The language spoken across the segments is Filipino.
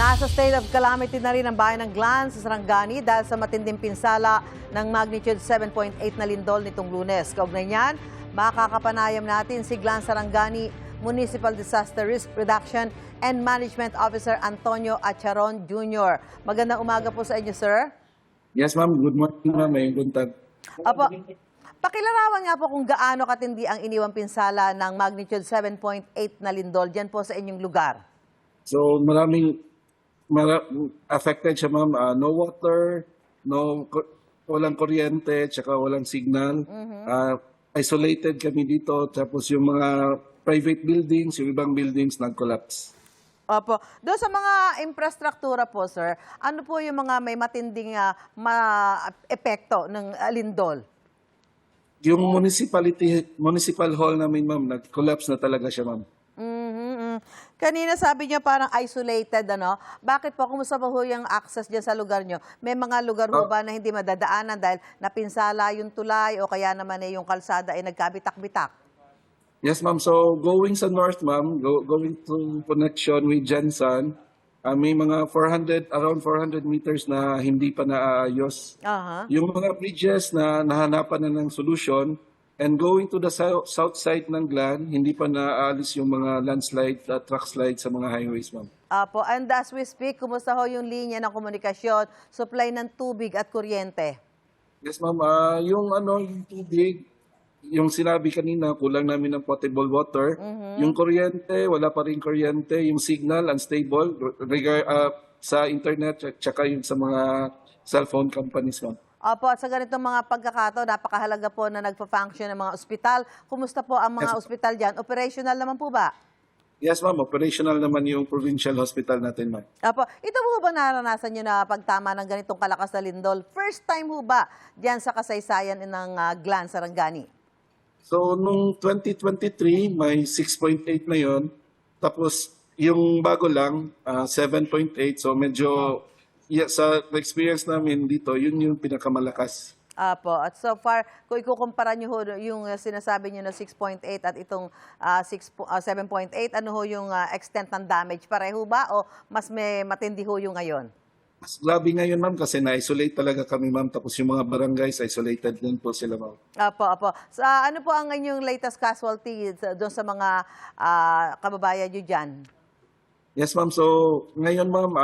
Nasa state of calamity na rin ang bayan ng Glan sa Sarangani dahil sa matinding pinsala ng magnitude 7.8 na lindol nitong Lunes. Kaugnay niyan, makakapanayam natin si Glan Sarangani Municipal Disaster Risk Reduction and Management Officer Antonio Acharon Jr. Magandang umaga po sa inyo, sir. Yes, ma'am. Good morning, ma'am. May buntag. Opo. Pakilarawan nga po kung gaano katindi ang iniwang pinsala ng magnitude 7.8 na lindol dyan po sa inyong lugar. So, affected siya, ma'am. No water, walang kuryente, tsaka walang signal. Isolated kami dito. Tapos yung mga private buildings, yung ibang buildings nag-collapse. Opo. Doon sa mga infrastruktura po, sir, ano po yung mga may matinding epekto ng lindol? Yung municipal hall namin, ma'am, nag-collapse na talaga siya, ma'am. Kanina sabi niyo parang isolated, ano? Bakit po? Kumusta po yung access dyan sa lugar niyo? May mga lugar ho ba na hindi madadaanan dahil napinsala yung tulay o kaya naman yung kalsada ay nagkabitak-bitak? Yes, ma'am. So, going sa north, ma'am, going to connection with Jensen, may mga around 400 meters na hindi pa naaayos. Yung mga bridges na nahanapan na ng solution, and going to the south side ng Glan, hindi pa naaalis yung mga landslide, truck slide sa mga highways, ma'am. Apo, and as we speak, kumusta ho yung linya ng komunikasyon, supply ng tubig at kuryente? Yes, ma'am. Yung tubig, yung sinabi kanina, kulang namin ng potable water. Yung kuryente, wala pa rin kuryente. Yung signal, unstable sa internet, tsaka yung sa mga cellphone companies, ma'am. Opo, at sa ganitong mga pagkakataon, napakahalaga po na nagpa-function ng mga ospital. Kumusta po ang mga ospital dyan? Operational naman po ba? Yes, ma'am. Operational naman yung provincial hospital natin, ma'am. Opo, ito po ba naranasan nyo na pagtama ng ganitong kalakas na lindol? First time ho ba dyan sa kasaysayan ng Glan, Sarangani? So, nung 2023, may 6.8 na yon. Tapos, yung bago lang, 7.8. So, medyo, sa experience namin dito, yun yung pinakamalakas. Apo, at so far, kung ikukumpara nyo ho yung sinasabi nyo na 6.8 at itong 7.8, ano ho yung extent ng damage? Pareho ba o mas may matindi ho yung ngayon? Mas grabe ngayon, ma'am, kasi na-isolate talaga kami, ma'am. Tapos yung mga barangays, isolated din po sila, ma'am. Apo. Ano po ang inyong latest casualty doon sa mga kababayan nyo dyan? Yes, ma'am. So, ngayon, ma'am,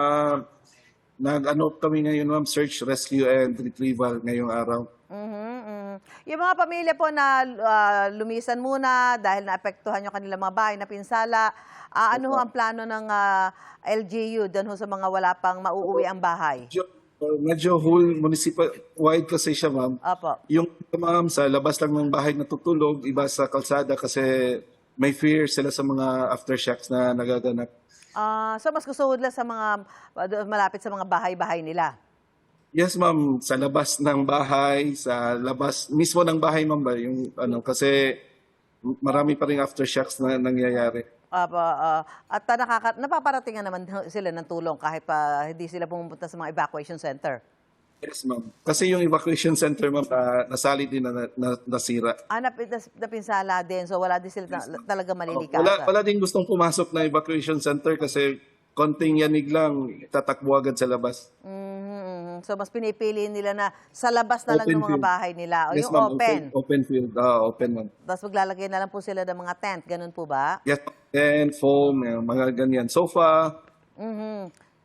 kami ngayon, ma'am, search, rescue, and retrieval ngayong araw. Yung mga pamilya po na lumisan muna dahil naapektuhan yung kanilang mga bahay na pinsala, ano ho ang plano ng LGU doon ho sa mga wala pang mauuwi ang bahay? Medyo whole municipal-wide kasi siya, ma'am. Opo. Yung ma'am, sa labas lang ng bahay natutulog, iba sa kalsada kasi may fear sila sa mga aftershocks na nagaganap. So mas gusto lang sa mga malapit sa mga bahay-bahay nila? Yes, ma'am. Sa labas ng bahay, sa labas mismo ng bahay, ma'am, ba? Yung, kasi marami pa rin aftershocks na nangyayari. At napaparatingan naman sila ng tulong kahit pa hindi sila pumunta sa mga evacuation center? Yes, ma'am. Kasi yung evacuation center, ma'am, nasali din na nasira. Napinsala din. So wala din sila talaga malilikasan. Wala din gustong pumasok na evacuation center kasi konting yanig lang, tatakbo agad sa labas. So mas pinipili nila na sa labas na lang ng mga bahay nila. O Yes, yung ma'am. open. Open field. Open, ma'am. Tapos maglalagay na lang po sila ng mga tent. Ganun po ba? Yes, tent, foam, mga ganyan. Sofa.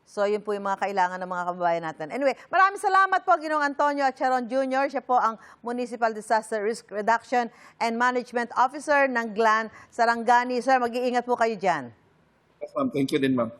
So, yun po yung mga kailangan ng mga kababayan natin. Anyway, maraming salamat po, Ginoong Antonio Acharon Jr. Siya po ang Municipal Disaster Risk Reduction and Management Officer ng Glan, Sarangani. Sir, mag-iingat po kayo dyan. Yes, ma'am. Thank you din, ma'am.